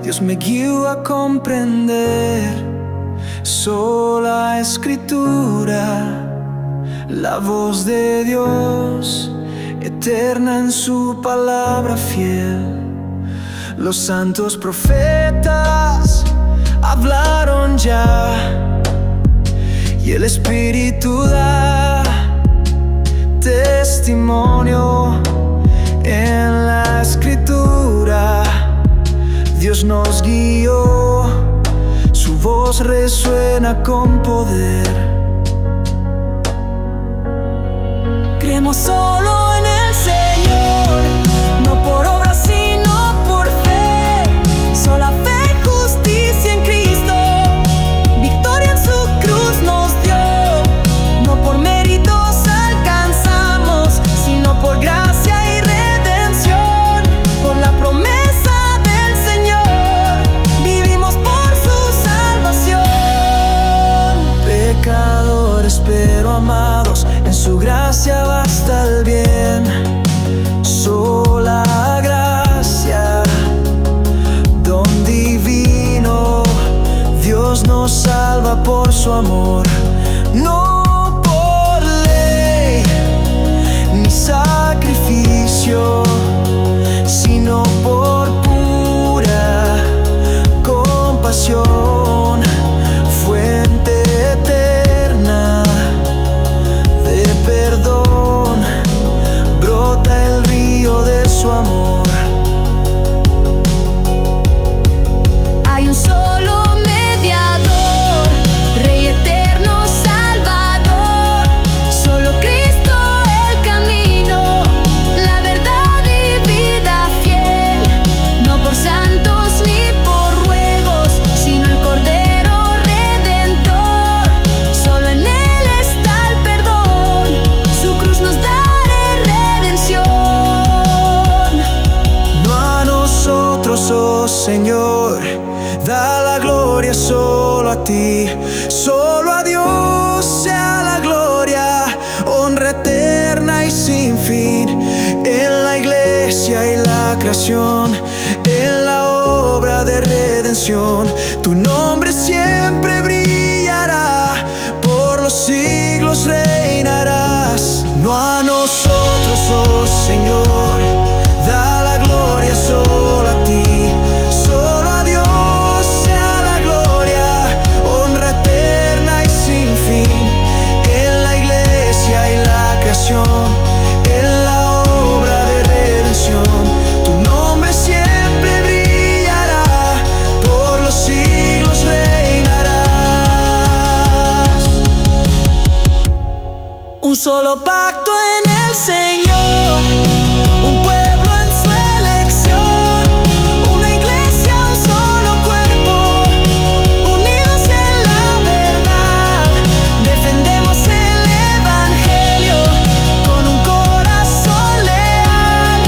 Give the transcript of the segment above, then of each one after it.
Dios me guió a comprender. Sola Escritura, la voz de Dios, eterna en su palabra fiel. Los santos profetas hablaron ya, y el Espíritu da testimonio en la Escritura. Dios nos guió, su voz resuena con poder. Creemos solo en el Señor, no por obras sino por fe. Sola fe y justicia en Cristo, victoria en su cruz nos dio. No por méritos alcanzamos, sino por gracia y redención. Por la promesa del Señor, vivimos por su salvación. Pecadores pero amados, en su gracia basta el bien. Sola gracia, don divino, Dios nos salva por su amor. No por ley ni sacrificio, sino por pura compasión. Fuente eterna de perdón, brota el río de su amor. Hay un solo mediador, Rey eterno, Salvador. Solo Cristo el camino, la verdad y vida fiel. No por santos ni por ruegos, sino el Cordero Redentor. Solo en Él está el perdón, su cruz nos da redención. No a nosotros, oh Señor, da la gloria solo a ti. Solo a Dios sea la gloria, honra eterna y sin fin. En la iglesia y la creación, en la obra de redención, tu nombre siempre brillará, por los siglos reinarás. No a nosotros, oh Señor, da la gloria solo a ti. Solo a Dios sea la gloria, honra eterna y sin fin. En la iglesia y la creación, en la obra de redención, tu nombre siempre brillará, por los siglos reinarás. Un solo pacto en el Señor, un pueblo en su elección, una iglesia, un solo cuerpo, unidos en la verdad. Defendemos el Evangelio con un corazón leal.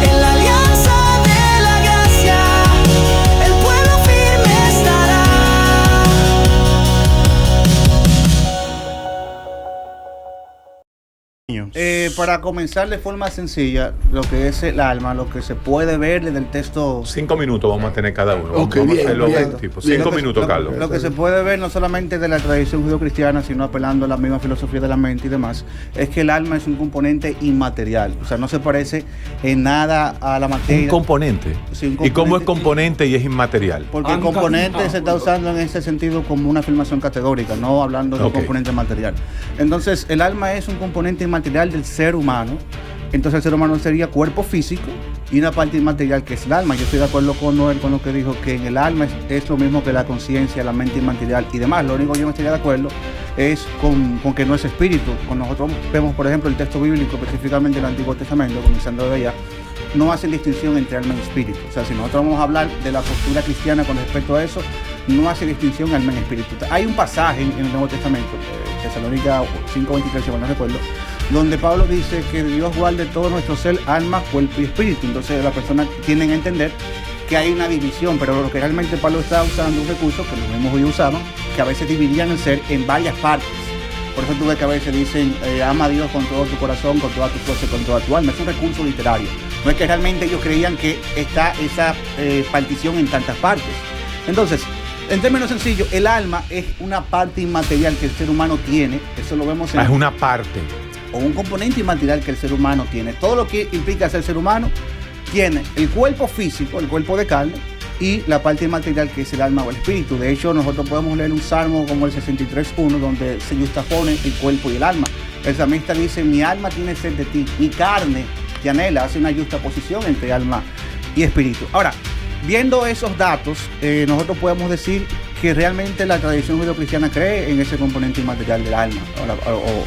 En la alianza de la gracia, el pueblo firme estará. Para comenzar de forma sencilla, lo que es el alma, lo que se puede ver desde el texto. 5 minutos vamos a tener cada uno. Ok, vamos bien, a hacerlo bien. tipo. Bien. 5 minutos, Carlos. Lo que se puede ver no solamente de la tradición judeocristiana, sino apelando a la misma filosofía de la mente y demás, es que el alma es un componente inmaterial. O sea, no se parece en nada a la materia. Un componente. Sí, un ¿Y cómo es componente componente y es inmaterial? Porque el componente se está usando en ese sentido como una afirmación categórica, no hablando de un componente material. Entonces, el alma es un componente inmaterial del ser humano. Entonces el ser humano sería cuerpo físico y una parte inmaterial que es el alma. Yo estoy de acuerdo con Noel con lo que dijo, que en el alma es lo mismo que la conciencia, la mente inmaterial y demás. Lo único que yo no estaría de acuerdo es con que no es espíritu. Cuando nosotros vemos, por ejemplo, el texto bíblico, específicamente el Antiguo Testamento, comenzando de allá, no hacen distinción entre alma y espíritu. O sea, si nosotros vamos a hablar de la postura cristiana con respecto a eso, no hace distinción alma y espíritu. Hay un pasaje en el Nuevo Testamento, Tesalónica 5:23, si mal no recuerdo, donde Pablo dice que Dios guarde todo nuestro ser, alma, cuerpo y espíritu. Entonces las personas tienden a entender que hay una división, pero lo que realmente Pablo está usando un recurso que los mismos judíos usaban, que a veces dividían el ser en varias partes. Por eso tú ves que a veces dicen ama a Dios con todo tu corazón, con toda tu fuerza y con toda tu alma. Es un recurso literario. No es que realmente ellos creían que está esa partición en tantas partes. Entonces, en términos sencillos, el alma es una parte inmaterial que el ser humano tiene. Eso lo vemos en... Es una parte. O un componente inmaterial que el ser humano tiene. Todo lo que implica ser ser humano tiene el cuerpo físico, el cuerpo de carne, y la parte inmaterial que es el alma o el espíritu. De hecho, nosotros podemos leer un salmo como el 63.1, donde se justapone el cuerpo y el alma. El salmista dice: mi alma tiene sed de ti, mi carne te anhela. Hace una justaposición entre alma y espíritu. Ahora, viendo esos datos, nosotros podemos decir que realmente la tradición judeocristiana cree en ese componente inmaterial del alma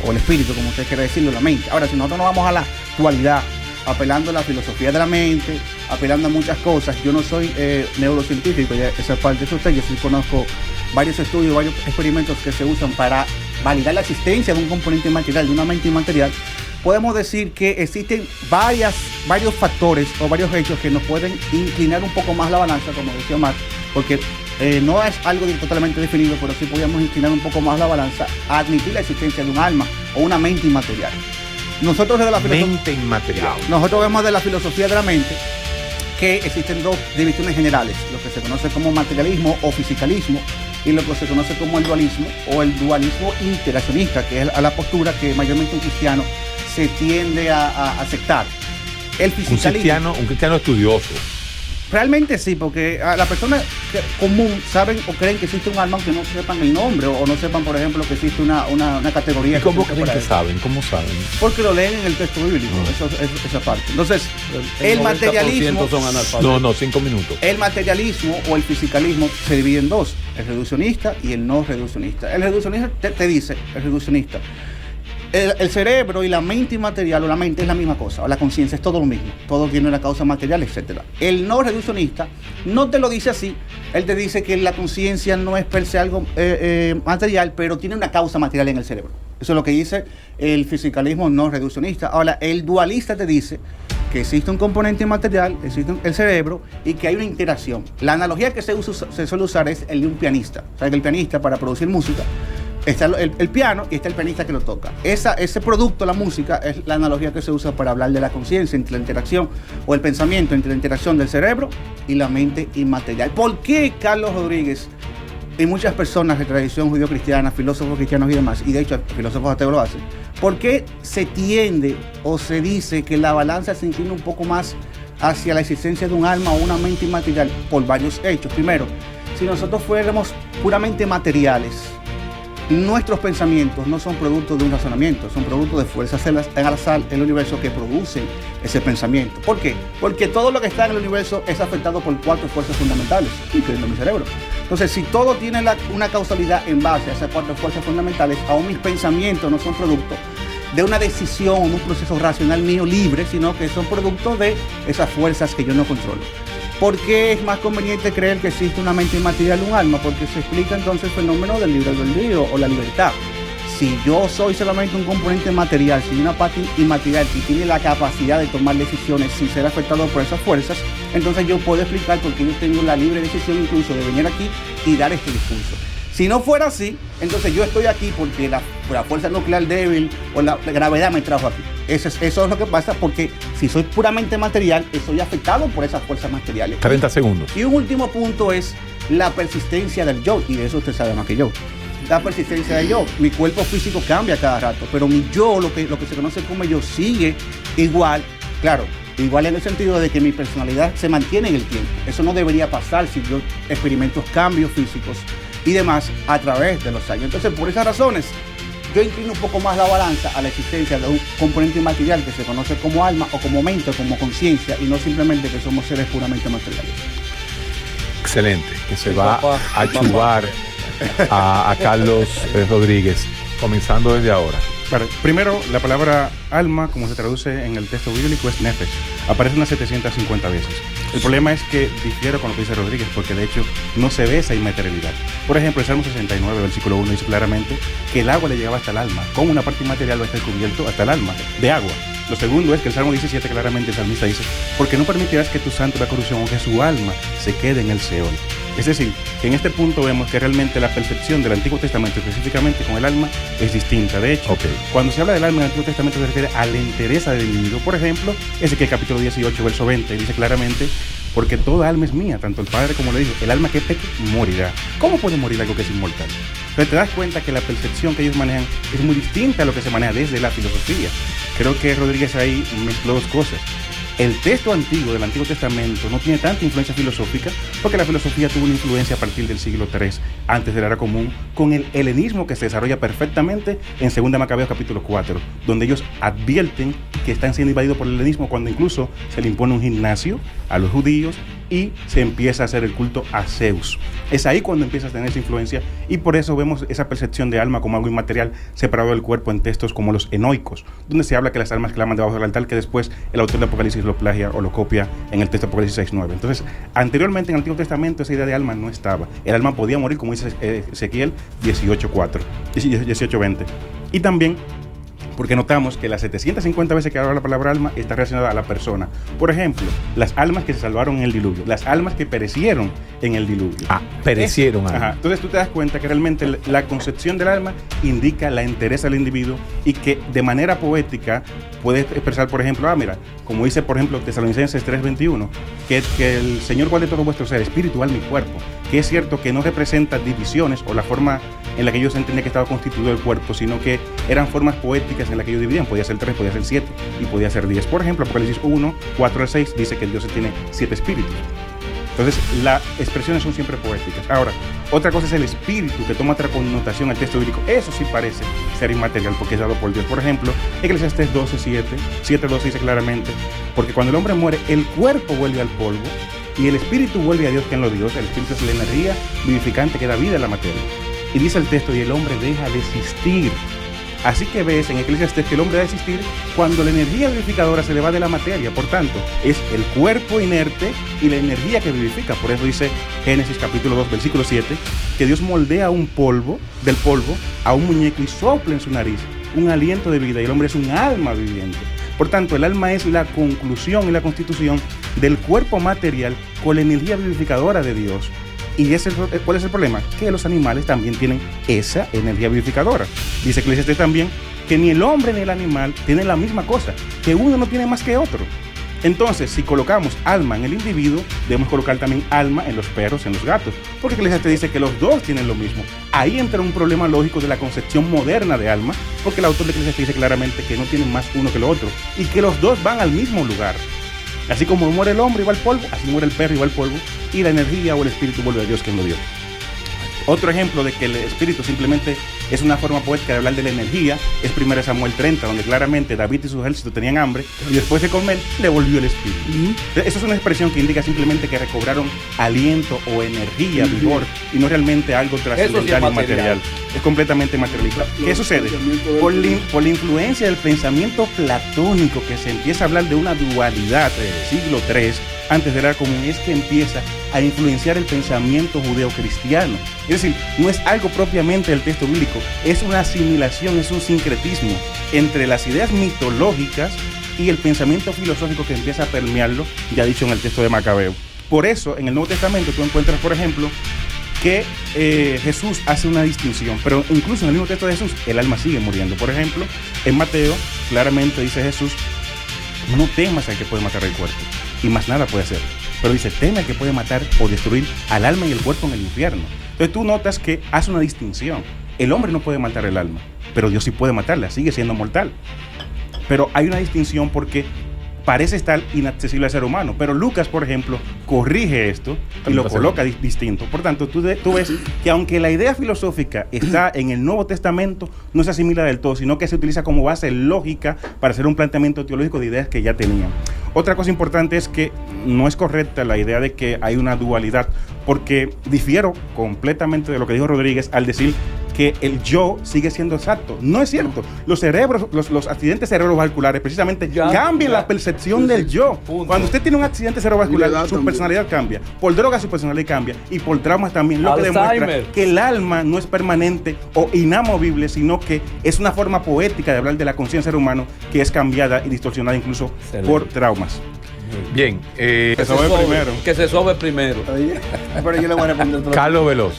o el espíritu, como usted quiere decirlo, la mente. Ahora, si nosotros nos vamos a la actualidad, apelando a la filosofía de la mente, apelando a muchas cosas, yo no soy neurocientífico, ya esa parte es usted, yo sí conozco varios estudios, varios experimentos que se usan para validar la existencia de un componente inmaterial, de una mente inmaterial. Podemos decir que existen varios factores o varios hechos que nos pueden inclinar un poco más la balanza, como decía Omar, porque no es algo totalmente definido, pero sí podríamos inclinar un poco más la balanza a admitir la existencia de un alma o una mente inmaterial. Nosotros desde la mente inmaterial. Nosotros vemos de la filosofía de la mente que existen dos divisiones generales, lo que se conoce como materialismo o fisicalismo y lo que se conoce como el dualismo o el dualismo interaccionista, que es la postura que mayormente un cristiano se tiende a aceptar. El fisicalismo, un cristiano estudioso. Realmente sí, porque a la persona común saben o creen que existe un alma aunque no sepan el nombre o no sepan, por ejemplo, que existe una categoría. ¿Y cómo creen que saben? ¿Cómo saben? Porque lo leen en el texto bíblico, esa parte. Entonces, el materialismo... No, 5 minutos. El materialismo o el fisicalismo se divide en dos, el reduccionista y el no reduccionista. El reduccionista te dice, el reduccionista, el cerebro y la mente inmaterial o la mente es la misma cosa, o la conciencia es todo lo mismo, todo tiene una causa material, etc. El no reduccionista no te lo dice así, él te dice que la conciencia no es per se algo material, pero tiene una causa material en el cerebro. Eso es lo que dice el fisicalismo no reduccionista. Ahora, el dualista te dice que existe un componente inmaterial, existe el cerebro y que hay una interacción. La analogía que se suele usar es el de un pianista. O sea, que el pianista, para producir música, está el piano y está el pianista que lo toca. Ese producto, la música, es la analogía que se usa para hablar de la conciencia, entre la interacción o el pensamiento, entre la interacción del cerebro y la mente inmaterial. ¿Por qué Carlos Rodríguez y muchas personas de tradición judío-cristiana, filósofos cristianos y demás, y de hecho filósofos ateos lo hacen, por qué se tiende o se dice que la balanza se inclina un poco más hacia la existencia de un alma o una mente inmaterial? Por varios hechos. Primero, si nosotros fuéramos puramente materiales, nuestros pensamientos no son producto de un razonamiento, son producto de fuerzas en el universo que producen ese pensamiento. ¿Por qué? Porque todo lo que está en el universo es afectado por 4 fuerzas fundamentales, incluyendo mi cerebro. Entonces, si todo tiene una causalidad en base a esas 4 fuerzas fundamentales, aún mis pensamientos no son producto de una decisión, un proceso racional mío libre, sino que son producto de esas fuerzas que yo no controlo. ¿Por qué es más conveniente creer que existe una mente inmaterial, un alma? Porque se explica entonces el fenómeno del libre albedrío o la libertad. Si yo soy solamente un componente material, si una parte inmaterial que tiene la capacidad de tomar decisiones sin ser afectado por esas fuerzas, entonces yo puedo explicar por qué yo tengo la libre decisión incluso de venir aquí y dar este discurso. Si no fuera así, entonces yo estoy aquí porque la fuerza nuclear débil o la gravedad me trajo aquí. Eso es lo que pasa, porque si soy puramente material, estoy afectado por esas fuerzas materiales. 30 segundos. Y un último punto es la persistencia del yo, y de eso usted sabe más que yo. La persistencia del yo. Mi cuerpo físico cambia cada rato, pero mi yo, lo que se conoce como yo, sigue igual. Claro, igual en el sentido de que mi personalidad se mantiene en el tiempo. Eso no debería pasar si yo experimento cambios físicos y demás a través de los años. Entonces, por esas razones, yo inclino un poco más la balanza a la existencia de un componente inmaterial que se conoce como alma o como mente o como conciencia, y no simplemente que somos seres puramente materiales. Excelente, que se va a chubar a Carlos Rodríguez, comenzando desde ahora. Vale, primero, la palabra alma, como se traduce en el texto bíblico, es nefesh. Aparece unas 750 veces. El problema es que difiero con lo que dice Rodríguez, porque de hecho no se ve esa inmaterialidad. Por ejemplo, el Salmo 69, versículo 1, dice claramente que el agua le llegaba hasta el alma. Como una parte inmaterial va a estar cubierto hasta el alma de agua. Lo segundo es que el Salmo 17 claramente el salmista dice: porque no permitirás que tu santo vea corrupción, o que su alma se quede en el Seol. Es decir, que en este punto vemos que realmente la percepción del Antiguo Testamento, específicamente con el alma, es distinta. De hecho, cuando se habla del alma en el Antiguo Testamento se refiere a la entereza del individuo. Por ejemplo, Ezequiel capítulo 18, verso 20, dice claramente: porque toda alma es mía, tanto el Padre como le dijo, el alma que peque morirá. ¿Cómo puede morir algo que es inmortal? Pero te das cuenta que la percepción que ellos manejan es muy distinta a lo que se maneja desde la filosofía. Creo que Rodríguez ahí mezcló dos cosas. El texto antiguo del Antiguo Testamento no tiene tanta influencia filosófica porque la filosofía tuvo una influencia a partir del siglo III, antes de la era común, con el helenismo que se desarrolla perfectamente en 2 Macabeos capítulo 4, donde ellos advierten que están siendo invadidos por el helenismo cuando incluso se le impone un gimnasio a los judíos y se empieza a hacer el culto a Zeus. Es ahí cuando empieza a tener esa influencia y por eso vemos esa percepción de alma como algo inmaterial separado del cuerpo en textos como los enoicos, donde se habla que las almas claman debajo del altar, que después el autor de Apocalipsis lo plagia o lo copia en el texto de Apocalipsis 6:9. Entonces, anteriormente en el Antiguo Testamento esa idea de alma no estaba. El alma podía morir, como dice Ezequiel 18:20. Y también porque notamos que las 750 veces que habla la palabra alma está relacionada a la persona. Por ejemplo, las almas que se salvaron en el diluvio, las almas que perecieron en el diluvio. Perecieron. Ajá. Entonces tú te das cuenta que realmente la concepción del alma indica la entereza del individuo y que de manera poética puedes expresar, por ejemplo, mira, como dice, por ejemplo, Tesalonicenses 3:21, que el Señor guarde todo vuestro ser, espíritu, alma y cuerpo, que es cierto que no representa divisiones o la forma en la que ellos entendían que estaba constituido el cuerpo, sino que eran formas poéticas en las que ellos dividían. Podía ser 3, podía ser 7 y podía ser 10. Por ejemplo, Apocalipsis 1:4-6 dice que Dios tiene 7 espíritus. Entonces, las expresiones son siempre poéticas. Ahora, otra cosa es el espíritu, que toma otra connotación al texto bíblico. Eso sí parece ser inmaterial porque es dado por Dios. Por ejemplo, Eclesiastés 7:12 dice claramente: porque cuando el hombre muere, el cuerpo vuelve al polvo y el espíritu vuelve a Dios quien lo dio. El espíritu es la energía vivificante que da vida a la materia. Y dice el texto: y el hombre deja de existir. Así que ves en Eclesiastés que el hombre deja de existir cuando la energía vivificadora se le va de la materia. Por tanto, es el cuerpo inerte y la energía que vivifica. Por eso dice Génesis capítulo 2, versículo 7, que Dios moldea del polvo a un muñeco y sopla en su nariz un aliento de vida, y el hombre es un alma viviente. Por tanto, el alma es la conclusión y la constitución del cuerpo material con la energía vivificadora de Dios. ¿Y cuál es el problema? Que los animales también tienen esa energía vivificadora. Dice Eclesiastés también que ni el hombre ni el animal tienen la misma cosa, que uno no tiene más que otro. Entonces, si colocamos alma en el individuo, debemos colocar también alma en los perros, en los gatos, porque Eclesiastés dice que los dos tienen lo mismo. Ahí entra un problema lógico de la concepción moderna de alma, porque el autor de Eclesiastés dice claramente que no tienen más uno que lo otro, y que los dos van al mismo lugar. Así como muere el hombre y va al polvo, así muere el perro y va al polvo, y la energía o el espíritu vuelve a Dios quien lo dio. Otro ejemplo de que el espíritu simplemente es una forma poética de hablar de la energía es 1 Samuel 30, donde claramente David y su ejército tenían hambre y después de comer le volvió el espíritu. Eso es una expresión que indica simplemente que recobraron aliento o energía, vigor, y no realmente algo trascendental y material. Es completamente materialista. ¿Qué sucede? Por la influencia del pensamiento platónico, que se empieza a hablar de una dualidad del siglo III, antes de la era común, es que empieza a influenciar el pensamiento judeo-cristiano. Es decir, no es algo propiamente del texto bíblico, es una asimilación, es un sincretismo entre las ideas mitológicas y el pensamiento filosófico que empieza a permearlo, ya dicho en el texto de Macabeo. Por eso, en el Nuevo Testamento tú encuentras, por ejemplo, que Jesús hace una distinción, pero incluso en el mismo texto de Jesús, el alma sigue muriendo. Por ejemplo, en Mateo, claramente dice Jesús: no temas al que puede matar el cuerpo, y más nada puede hacer. Pero dice: teme al que puede matar o destruir al alma y el cuerpo en el infierno. Entonces tú notas que hace una distinción. El hombre no puede matar el alma, pero Dios sí puede matarla, sigue siendo mortal. Pero hay una distinción porque parece estar inaccesible al ser humano. Pero Lucas, por ejemplo, corrige esto y lo coloca distinto. Por tanto, tú ves que aunque la idea filosófica está en el Nuevo Testamento, no se asimila del todo, sino que se utiliza como base lógica para hacer un planteamiento teológico de ideas que ya tenían. Otra cosa importante es que no es correcta la idea de que hay una dualidad, porque difiero completamente de lo que dijo Rodríguez al decir que el yo sigue siendo exacto. No es cierto. Los cerebros, los accidentes cerebrovasculares precisamente cambian la percepción del yo. Cuando usted tiene un accidente cerebrovascular, su personalidad cambia. Por drogas su personalidad cambia. Y por traumas también. Lo que demuestra que el alma no es permanente o inamovible, sino que es una forma poética de hablar de la conciencia del ser humano que es cambiada y distorsionada incluso por traumas. Bien. Que se sobe primero. Que se sobe primero. Pero yo le voy a responder todo. Carlos Veloz.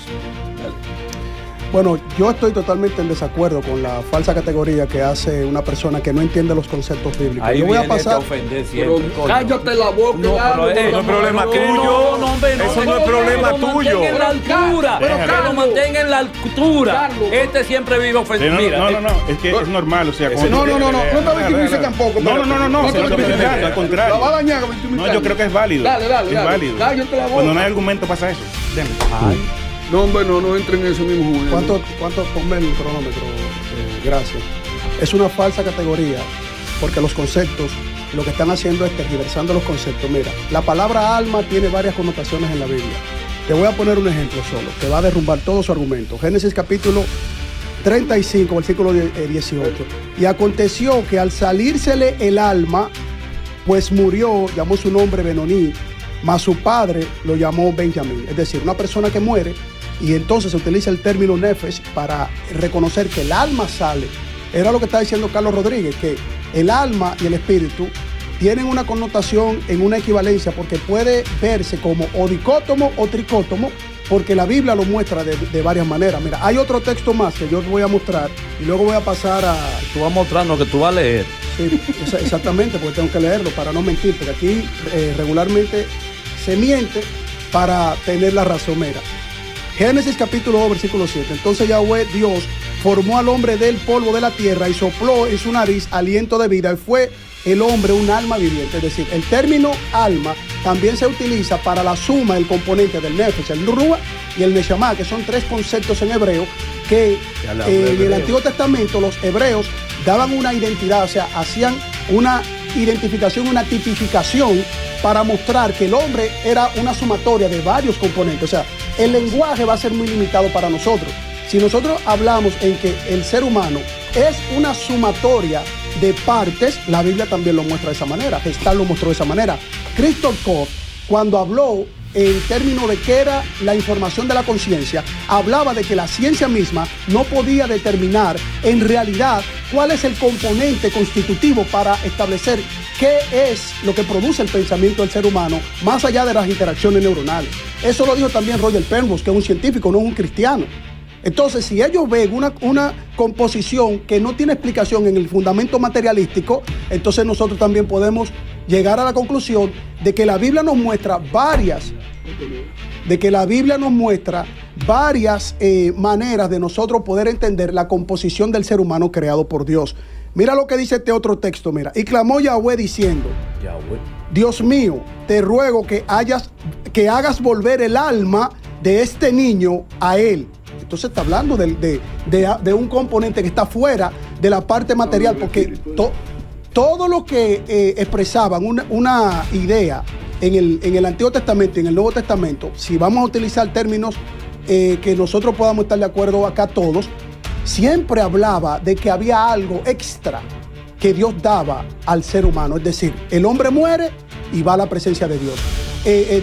Bueno, yo estoy totalmente en desacuerdo con la falsa categoría que hace una persona que no entiende los conceptos bíblicos. Ahí yo voy a viene pasar. a ofender siempre. Cállate la boca. No, pero Eso no es problema tuyo. Eso no es problema tuyo. En la altura. Pero Que lo Carlos, mantenga en la altura. Carlos. Este siempre vive Sí, ofendido. Mira, no, es que es normal, o sea, No te victimices tampoco. No, te se lo estoy victimices. al contrario. La va a dañar con victimizar. No, yo creo que es válido. Dale. Es válido. Cállate la boca. Cuando no hay argumento pasa eso. Deme. No, hombre, no entren en ese mismo juego. ¿Cuánto? Ponme el cronómetro. Gracias. Es una falsa categoría porque los conceptos, lo que están haciendo es tergiversando los conceptos. Mira, la palabra alma tiene varias connotaciones en la Biblia. Te voy a poner un ejemplo solo que va a derrumbar todo su argumento. Génesis capítulo 35, versículo 18. Y aconteció que al salírsele el alma, pues murió, llamó su nombre Benoní, mas su padre lo llamó Benjamín. Es decir, una persona que muere, y entonces se utiliza el término nefesh para reconocer que el alma sale. Era lo que está diciendo Carlos Rodríguez, que el alma y el espíritu tienen una connotación en una equivalencia porque puede verse como o dicótomo o tricótomo, porque la Biblia lo muestra de varias maneras. Mira, hay otro texto más que yo voy a mostrar y luego voy a pasar a... tú vas a mostrarnos que tú vas a leer. Sí, exactamente, porque tengo que leerlo para no mentir, porque aquí regularmente se miente para tener la razón. Mira, Génesis capítulo 2, versículo 7. Entonces Yahweh Dios formó al hombre del polvo de la tierra y sopló en su nariz aliento de vida y fue el hombre un alma viviente. Es decir, el término alma también se utiliza para la suma del componente del nefesh, el ruah y el neshama, que son tres conceptos en hebreo que en el Antiguo Testamento los hebreos daban una identidad, o sea, hacían una identificación, una tipificación para mostrar que el hombre era una sumatoria de varios componentes. O sea, el lenguaje va a ser muy limitado para nosotros. Si nosotros hablamos en que el ser humano es una sumatoria de partes, la Biblia también lo muestra de esa manera. Gestalt lo mostró de esa manera. Christoph Koch, cuando habló en términos de qué era la información de la conciencia, hablaba de que la ciencia misma no podía determinar en realidad cuál es el componente constitutivo para establecer qué es lo que produce el pensamiento del ser humano, más allá de las interacciones neuronales. Eso lo dijo también Roger Penrose, que es un científico, no es un cristiano. Entonces, si ellos ven una composición que no tiene explicación en el fundamento materialístico, entonces nosotros también podemos llegar a la conclusión de que la Biblia nos muestra varias maneras de nosotros poder entender la composición del ser humano creado por Dios. Mira lo que dice este otro texto, mira. Y clamó Yahweh diciendo, Dios mío, te ruego que hagas volver el alma de este niño a él. Entonces está hablando de un componente que está fuera de la parte material, porque todo lo que expresaban una idea en el Antiguo Testamento y en el Nuevo Testamento, si vamos a utilizar términos que nosotros podamos estar de acuerdo acá todos, siempre hablaba de que había algo extra que Dios daba al ser humano. Es decir, el hombre muere y va a la presencia de Dios.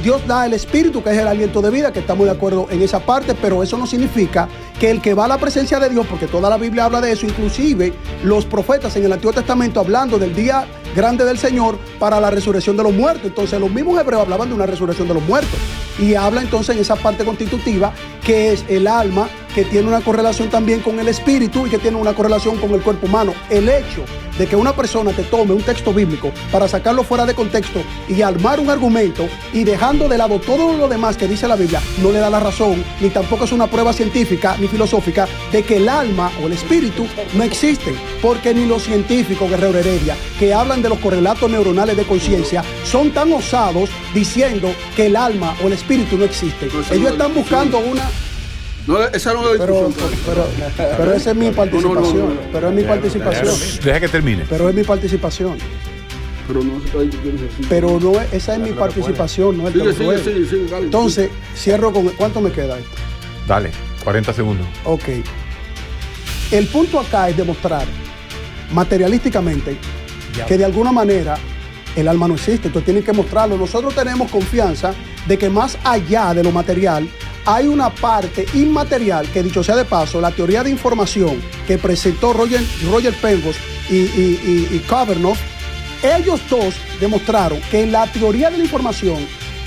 Dios da el espíritu, que es el aliento de vida, que estamos de acuerdo en esa parte, pero eso no significa que el que va a la presencia de Dios, porque toda la Biblia habla de eso, inclusive los profetas en el Antiguo Testamento hablando del día grande del Señor para la resurrección de los muertos. Entonces los mismos hebreos hablaban de una resurrección de los muertos y habla entonces en esa parte constitutiva que es el alma, que tiene una correlación también con el espíritu y que tiene una correlación con el cuerpo humano. El hecho de que una persona te tome un texto bíblico para sacarlo fuera de contexto y armar un argumento y dejando de lado todo lo demás que dice la Biblia, no le da la razón, ni tampoco es una prueba científica ni filosófica de que el alma o el espíritu no existen, porque ni los científicos, Guerrero Heredia, que hablan de los correlatos neuronales de conciencia, son tan osados diciendo que el alma o el espíritu no existen. Ellos están buscando una... No, esa no es la discusión. Pero esa es mi participación. Pero es mi participación. Deja que termine. Pero es mi participación. Pero no se está discutiendo así. Pero no, esa es mi participación, no es el Sigue, dale. Entonces, cierro con... ¿Cuánto me queda esto? Dale, 40 segundos. Ok. El punto acá es demostrar materialísticamente que de alguna manera el alma no existe. Entonces tienen que mostrarlo. Nosotros tenemos confianza de que más allá de lo material hay una parte inmaterial que, dicho sea de paso, la teoría de información que presentó Roger Penrose y Cabernet ellos dos demostraron que la teoría de la información,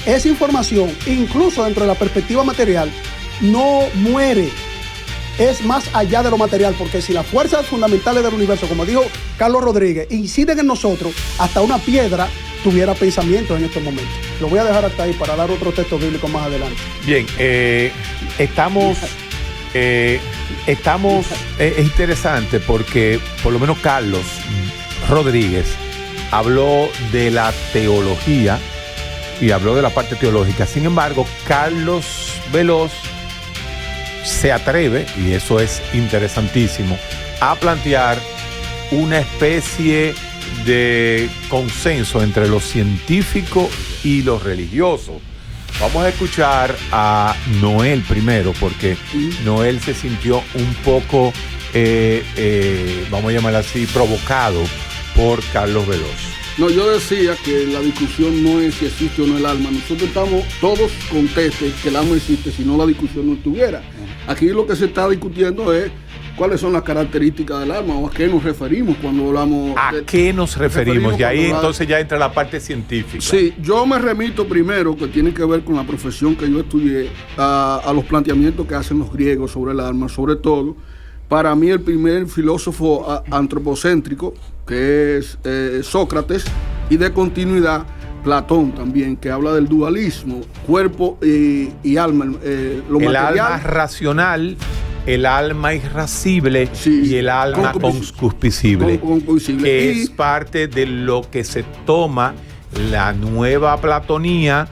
esa información, incluso dentro de la perspectiva material, no muere. Es más allá de lo material, porque si las fuerzas fundamentales del universo, como dijo Carlos Rodríguez, inciden en nosotros, hasta una piedra tuviera pensamientos en estos momentos. Lo voy a dejar hasta ahí para dar otro texto bíblico más adelante. Bien, es interesante porque por lo menos Carlos Rodríguez habló de la teología y habló de la parte teológica. Sin embargo, Carlos Veloz se atreve, y eso es interesantísimo, a plantear una especie de consenso entre lo científico y lo religioso. Vamos a escuchar a Noel primero, porque Noel se sintió un poco, vamos a llamarlo así, provocado por Carlos Veloz. No, yo decía que la discusión no es si existe o no el alma. Nosotros estamos todos contestes que el alma existe, si no la discusión no estuviera. Aquí lo que se está discutiendo es cuáles son las características del alma o a qué nos referimos cuando hablamos. ¿A qué nos referimos? Y ahí entonces ya entra la parte científica. Sí, yo me remito primero, que tiene que ver con la profesión que yo estudié, a los planteamientos que hacen los griegos sobre el alma, sobre todo. Para mí el primer filósofo antropocéntrico, que es Sócrates, y de continuidad Platón también, que habla del dualismo, cuerpo y alma. Lo el material, alma racional, el alma irascible, sí, y el alma concupiscible, que es parte de lo que se toma la nueva Platonía,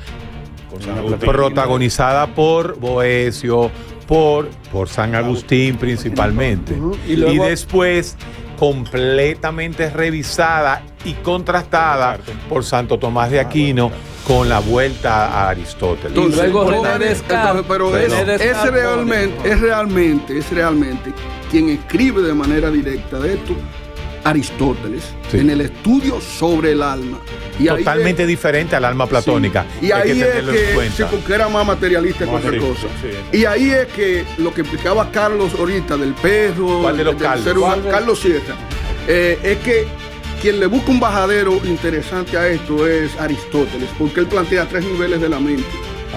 protagonizada por Boecio, por San Agustín principalmente, y después completamente revisada y contrastada por Santo Tomás de Aquino con la vuelta a Aristóteles. Entonces, y luego René Descartes, pero es realmente quien escribe de manera directa de esto, Aristóteles, sí, en el estudio sobre el alma. Y totalmente diferente al alma platónica. Sí. Y ahí es que sí, porque era más materialista que otra cosa. Sí. Y ahí es que lo que explicaba Carlos ahorita del perro, ¿cuál de los Carlos? Ser humano, Carlos Sierra, es que quien le busca un bajadero interesante a esto es Aristóteles, porque él plantea 3 niveles de la mente.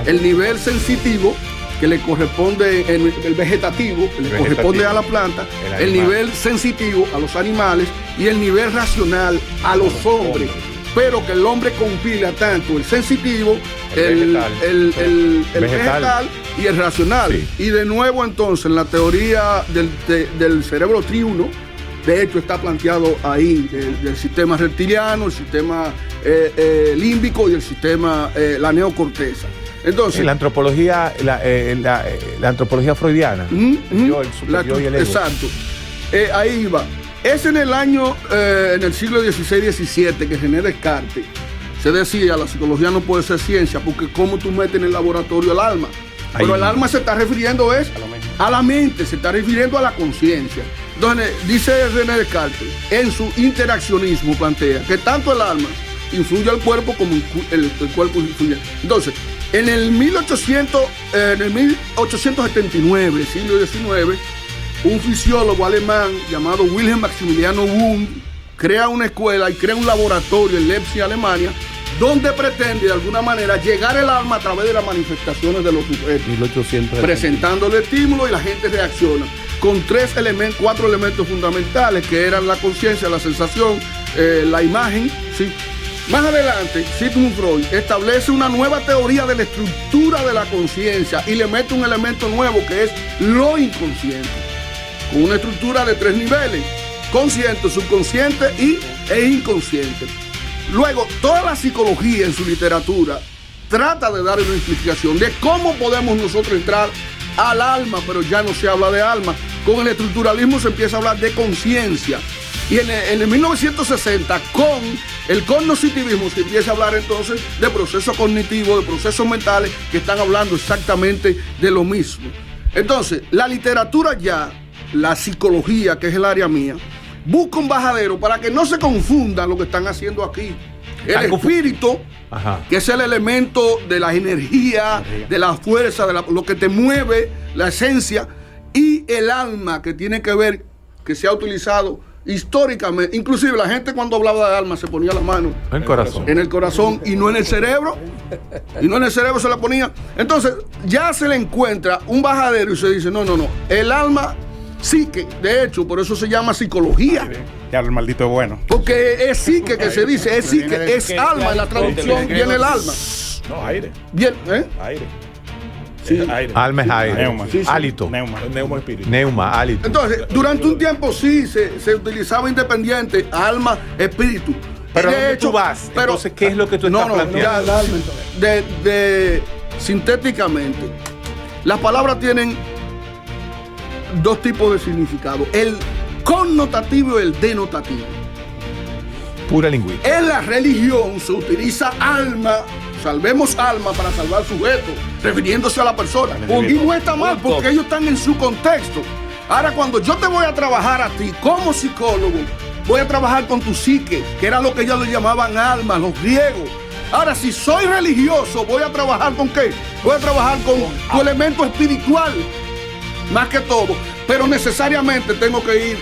El nivel sensitivo, que le corresponde, el vegetativo, que le corresponde a la planta, el nivel sensitivo a los animales y el nivel racional a los hombres. Pero que el hombre compila tanto el sensitivo, el vegetal y el racional. Sí. Y de nuevo entonces en la teoría del cerebro triuno, de hecho está planteado ahí del sistema reptiliano, el sistema límbico y el sistema, la neocorteza. Entonces, la antropología, la antropología freudiana. Yo, y el ego. Exacto. Ahí va. Es en el año, en el siglo XVI-XVII, que René Descartes se decía, la psicología no puede ser ciencia, porque cómo tú metes en el laboratorio el alma. Pero el alma se está refiriendo a la mente, se está refiriendo a la conciencia. Entonces, dice René Descartes, en su interaccionismo plantea que tanto el alma influye al cuerpo como el cuerpo influye. Entonces, en el 1879, siglo XIX, un fisiólogo alemán llamado Wilhelm Maximiliano Wundt crea una escuela y crea un laboratorio en Leipzig, Alemania, donde pretende de alguna manera llegar el alma a través de las manifestaciones de los sujetos, presentándole estímulo y la gente reacciona con 4 elementos fundamentales, que eran la conciencia, la sensación, la imagen, ¿sí? Más adelante, Sigmund Freud establece una nueva teoría de la estructura de la conciencia y le mete un elemento nuevo que es lo inconsciente, con una estructura de 3 niveles: consciente, subconsciente e inconsciente. Luego, toda la psicología en su literatura trata de dar una explicación de cómo podemos nosotros entrar al alma, pero ya no se habla de alma. Con el estructuralismo se empieza a hablar de conciencia. Y en el 1960, con el cognoscitivismo, se empieza a hablar entonces de procesos cognitivos, de procesos mentales, que están hablando exactamente de lo mismo. Entonces, la literatura ya, la psicología, que es el área mía, busca un bajadero para que no se confundan lo que están haciendo aquí. El espíritu, que es el elemento de la energía, de la fuerza, de lo que te mueve, la esencia, y el alma, que tiene que ver, que se ha utilizado históricamente, inclusive la gente cuando hablaba de alma se ponía la mano El corazón. en el corazón y no en el cerebro. Y no en el cerebro se la ponía. Entonces, ya se le encuentra un bajadero y se dice, no. El alma, psique, de hecho, por eso se llama psicología. Ya el maldito es bueno. Porque es psique que se dice, es psique, es alma. En la traducción viene el alma. No, aire. Bien, ¿eh? Aire. Sí. Es aire. Alma es aire. Neuma. Sí, sí. Hálito. Neuma espíritu. Neuma, hálito. Entonces, durante un tiempo sí se utilizaba independiente, alma, espíritu. Pero Y ¿a dónde tú vas? Entonces, ¿qué es lo que tú estás planteando? ya, El alma, entonces. Sintéticamente, las palabras tienen dos tipos de significado: el connotativo y el denotativo. Pura lingüística. En la religión se utiliza alma, salvemos alma para salvar sujeto, refiriéndose a la persona. Y no está mal porque ellos están en su contexto. Ahora, cuando yo te voy a trabajar a ti como psicólogo, voy a trabajar con tu psique, que era lo que ellos le llamaban alma, los griegos. Ahora, si soy religioso, voy a trabajar con qué? Voy a trabajar con tu elemento espiritual, más que todo. Pero necesariamente tengo que ir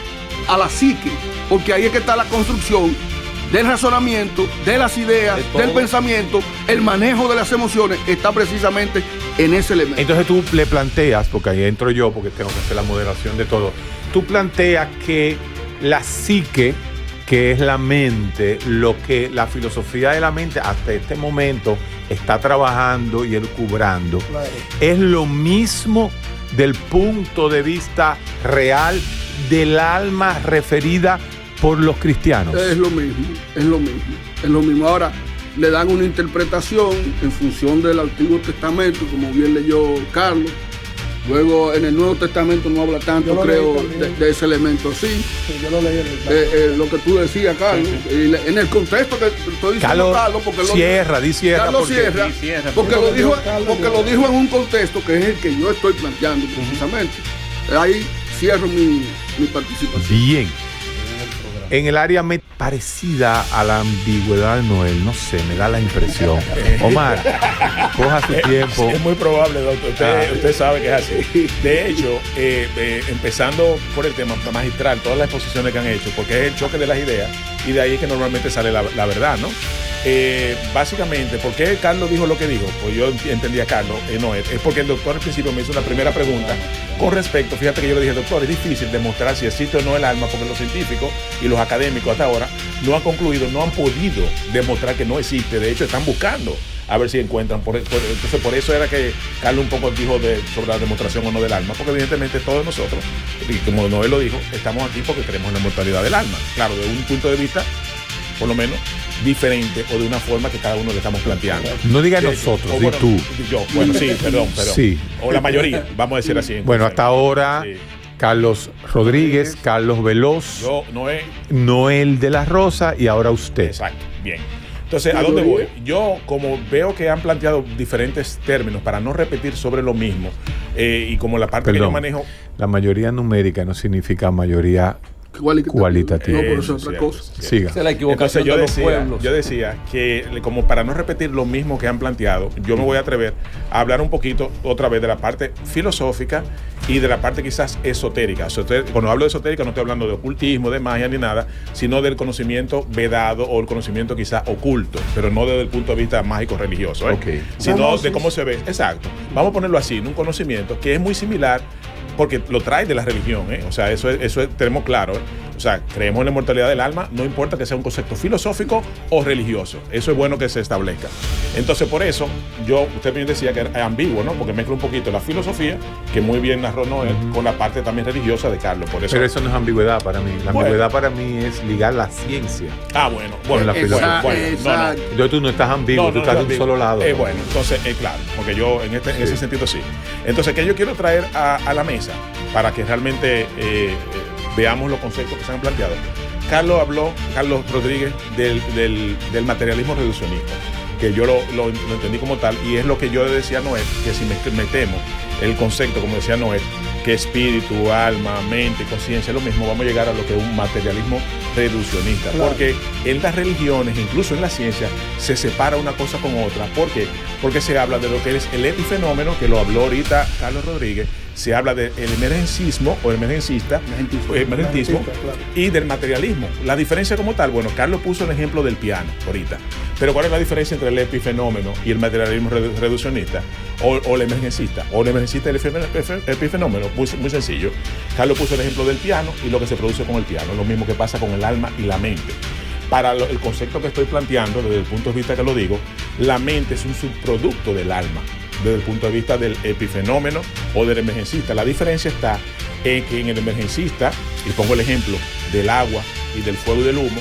a la psique, porque ahí es que está la construcción del razonamiento, de las ideas, del pensamiento, el manejo de las emociones, está precisamente en ese elemento. Entonces tú le planteas, porque ahí entro yo, porque tengo que hacer la moderación de todo, tú planteas que la psique, que es la mente, lo que la filosofía de la mente hasta este momento está trabajando y elucubrando, es lo mismo del punto de vista real del alma referida por los cristianos. Es lo mismo, es lo mismo, es lo mismo. Ahora, le dan una interpretación en función del Antiguo Testamento, como bien leyó Carlos. Luego, en el Nuevo Testamento no habla tanto, creo, de ese elemento. Sí, yo lo leí en el lo que tú decías, Carlos, en el contexto que estoy diciendo, Carlos, porque cierra, Carlos cierra, porque lo dijo en un contexto que es el que yo estoy planteando precisamente. Ahí cierro mi participación. Bien. En el área parecida a la ambigüedad de Noel, no sé, me da la impresión. Omar, coja su tiempo. Es muy probable, doctor. Usted sabe que es así. De hecho, empezando por el tema magistral, todas las exposiciones que han hecho, porque es el choque de las ideas, y de ahí es que normalmente sale la verdad, ¿no? Básicamente, ¿por qué Carlos dijo lo que dijo? Pues yo entendí a Carlos, Noel, es porque el doctor al principio me hizo una primera pregunta con respecto, fíjate que yo le dije, doctor, es difícil demostrar si existe o no el alma, porque los científicos y los académicos hasta ahora no han concluido, no han podido demostrar que no existe. De hecho, están buscando a ver si encuentran. Entonces, por eso era que Carlos un poco dijo sobre la demostración o no del alma, porque evidentemente todos nosotros, y como Noel lo dijo, estamos aquí porque creemos en la mortalidad del alma. Claro, de un punto de vista, por lo menos, diferente o de una forma que cada uno le estamos planteando. No diga nosotros, di tú. Sí, perdón. Sí. O la mayoría, vamos a decir así. Bueno, hasta ahora, sí. Carlos Rodríguez, Carlos Veloz, yo, Noel de la Rosa y ahora usted. Exacto, bien. Entonces, ¿a dónde voy? Yo, como veo que han planteado diferentes términos para no repetir sobre lo mismo, y como la parte que yo manejo... La mayoría numérica no significa mayoría cualitativa. No, pero eso es otra cosa. Siga. Esa es la equivocación de los pueblos. Yo decía que, como para no repetir lo mismo que han planteado, yo me voy a atrever a hablar un poquito otra vez de la parte filosófica y de la parte quizás esotérica. Cuando hablo de esotérica no estoy hablando de ocultismo, de magia ni nada, sino del conocimiento vedado o el conocimiento quizás oculto, pero no desde el punto de vista mágico religioso, sino de cómo se ve. Exacto. Vamos a ponerlo así, en un conocimiento que es muy similar, porque lo trae de la religión, O sea, eso tenemos claro, O sea, creemos en la inmortalidad del alma, no importa que sea un concepto filosófico o religioso. Eso es bueno que se establezca. Entonces, por eso, usted bien decía que era ambiguo, ¿no? Porque mezcla un poquito la filosofía, que muy bien narró Noel, con la parte también religiosa de Carlos. Por eso, pero eso no es ambigüedad para mí. La ambigüedad para mí es ligar la ciencia. Bueno, la filosofía. No. Entonces tú no estás ambiguo, tú estás de un solo lado. Bueno, entonces, claro, porque yo en ese sentido sí. Entonces, ¿qué yo quiero traer a la mesa para que realmente veamos los conceptos que se han planteado? Carlos Rodríguez, del materialismo reduccionista, que yo lo entendí como tal, y es lo que yo decía a Noel, que si metemos el concepto, como decía Noel, que espíritu, alma, mente, conciencia es lo mismo, vamos a llegar a lo que es un materialismo reduccionista. Claro. Porque en las religiones, incluso en la ciencia, se separa una cosa con otra. ¿Por qué? Porque se habla de lo que es el epifenómeno, que lo habló ahorita Carlos Rodríguez, se habla del emergencismo o emergentismo Claro. y del materialismo. La diferencia como tal, bueno, Carlos puso el ejemplo del piano ahorita, pero ¿cuál es la diferencia entre el epifenómeno y el materialismo reduccionista o el emergencista? O el emergencista y el epifenómeno, muy sencillo. Carlos puso el ejemplo del piano y lo que se produce con el piano, lo mismo que pasa con el alma y la mente. Para el concepto que estoy planteando, desde el punto de vista que lo digo, la mente es un subproducto del alma, desde el punto de vista del epifenómeno o del emergencista. La diferencia está en que en el emergencista, y pongo el ejemplo del agua y del fuego y del humo,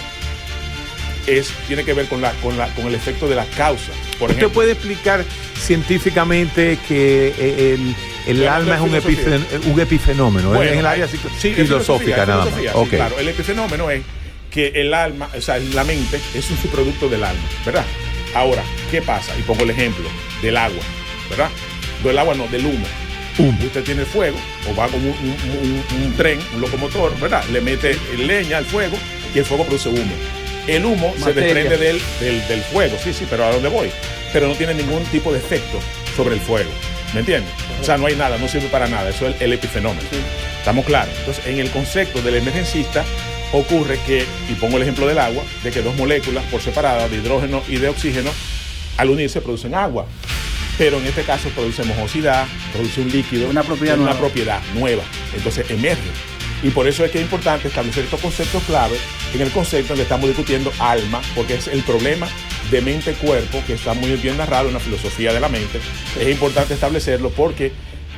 tiene que ver con el efecto de las causas. Por ejemplo, ¿usted puede explicar científicamente que el alma es un epifenómeno? Bueno, en el área filosófica nada más. Sí, Okay. claro, el epifenómeno es que el alma, o sea, la mente es un subproducto del alma, ¿verdad? Ahora, ¿qué pasa? Y pongo el ejemplo del agua, ¿verdad? Del agua no, del humo. Usted tiene fuego, o va con un tren, un locomotor, ¿verdad? Le mete leña al fuego y el fuego produce humo. El humo se desprende del fuego, sí, pero ¿a dónde voy? Pero no tiene ningún tipo de efecto sobre el fuego, ¿me entiendes? O sea, no hay nada, no sirve para nada, eso es el epifenómeno. ¿Estamos claros? Entonces, en el concepto del emergencista, ocurre que, y pongo el ejemplo del agua, de que dos moléculas por separada, de hidrógeno y de oxígeno, al unirse producen agua. Pero en este caso produce mojosidad, produce un líquido, una propiedad nueva. Entonces emerge. Y por eso es que es importante establecer estos conceptos clave en el concepto en que estamos discutiendo alma, porque es el problema de mente-cuerpo que está muy bien narrado en la filosofía de la mente. Es importante establecerlo porque,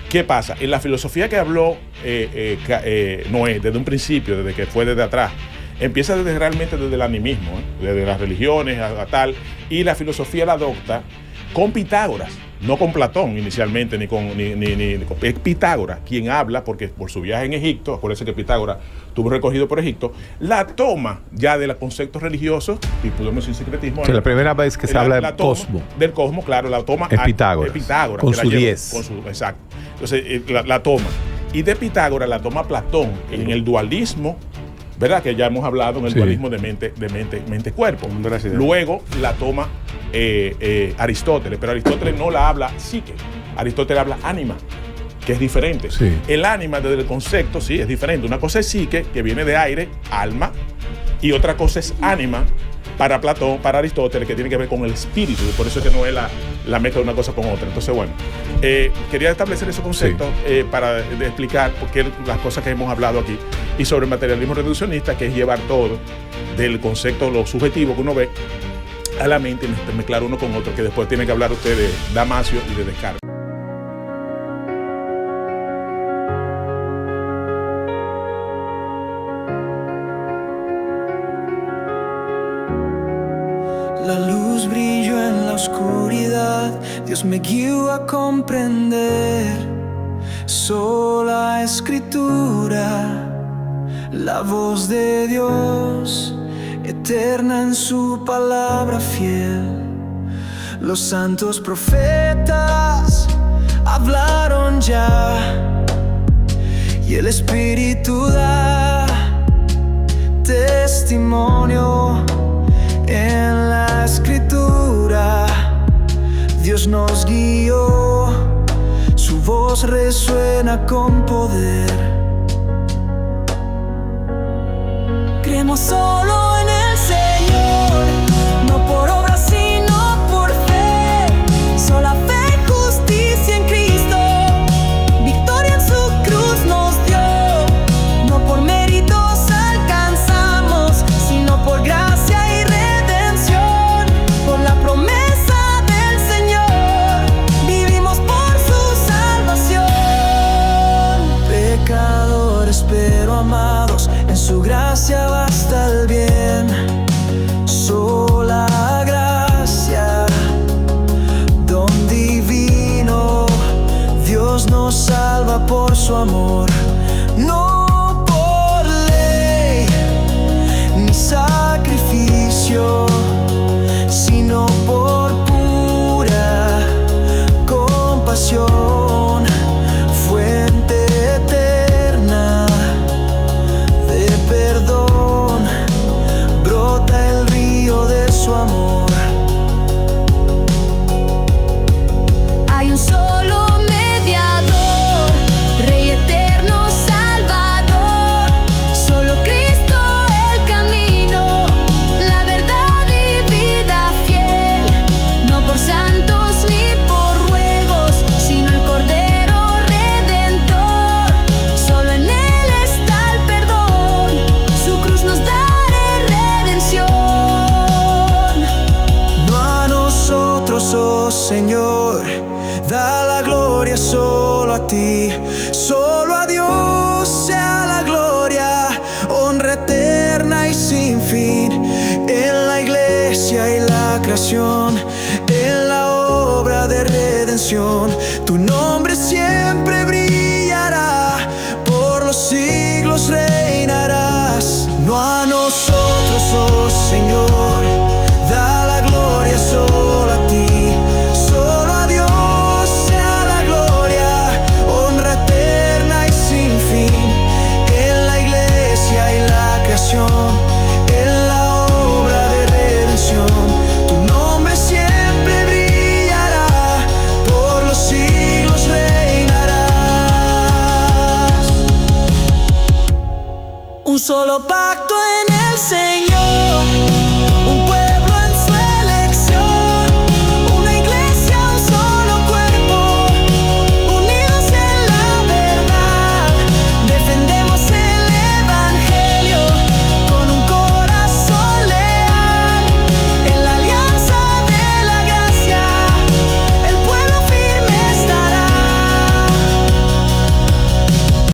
¿qué pasa? En la filosofía que habló Noé desde un principio, desde que fue desde atrás, empieza realmente desde el animismo, desde las religiones a tal, y la filosofía la adopta con Pitágoras, no con Platón inicialmente, ni con es Pitágoras quien habla, porque por su viaje en Egipto, acuérdense que Pitágoras tuvo recogido por Egipto, la toma ya de los conceptos religiosos, y podemos decir secretismo. Que la primera vez que se habla del cosmos. Del cosmos, claro, la toma es Pitágoras. Con su 10. Exacto. Entonces, la toma. Y de Pitágoras la toma Platón en el dualismo, ¿verdad? Que ya hemos hablado en el dualismo de mente-cuerpo. Luego la toma Aristóteles, pero Aristóteles no la habla psique, Aristóteles habla ánima, que es diferente. Sí. El ánima desde el concepto, sí, es diferente. Una cosa es psique, que viene de aire, alma, y otra cosa es ánima, para Platón, para Aristóteles, que tiene que ver con el espíritu. Por eso es que no es la mezcla de una cosa con otra. Entonces, bueno, quería establecer ese concepto para explicar por qué las cosas que hemos hablado aquí y sobre el materialismo reduccionista, que es llevar todo del concepto, lo subjetivo que uno ve, a la mente y mezclar uno con otro, que después tiene que hablar usted de Damasio y de Descartes. La luz brilló en la oscuridad, Dios me guió a comprender. Sola escritura, la voz de Dios, eterna en su palabra fiel. Los santos profetas hablaron ya, y el Espíritu da testimonio en la escritura. Dios nos guió, su voz resuena con poder. Creemos solo en el Señor, no por obras sino por fe. Sola fe y justicia en Cristo, victoria en su cruz nos dio. No por méritos alcanzamos, sino por gracia y redención. Por la promesa del Señor, vivimos por su salvación. Pecadores pero amados, en su gracia basta el bien. Sola gracia, don divino, Dios nos salva por su amor. No por ley ni sacrificio, sino por pura compasión. Fuente eterna de perdón, brota el río de su amor. Hay un solo mediador, Rey redención. Tu nombre siempre brillará, por los siglos reinarás. No a nosotros, oh Señor, da la gloria solo a ti. Solo a Dios sea la gloria, honra eterna y sin fin. En la iglesia y la creación, en la obra de redención. Tu nombre siempre brillará, por los siglos reinarás. Un solo pacto en el Señor,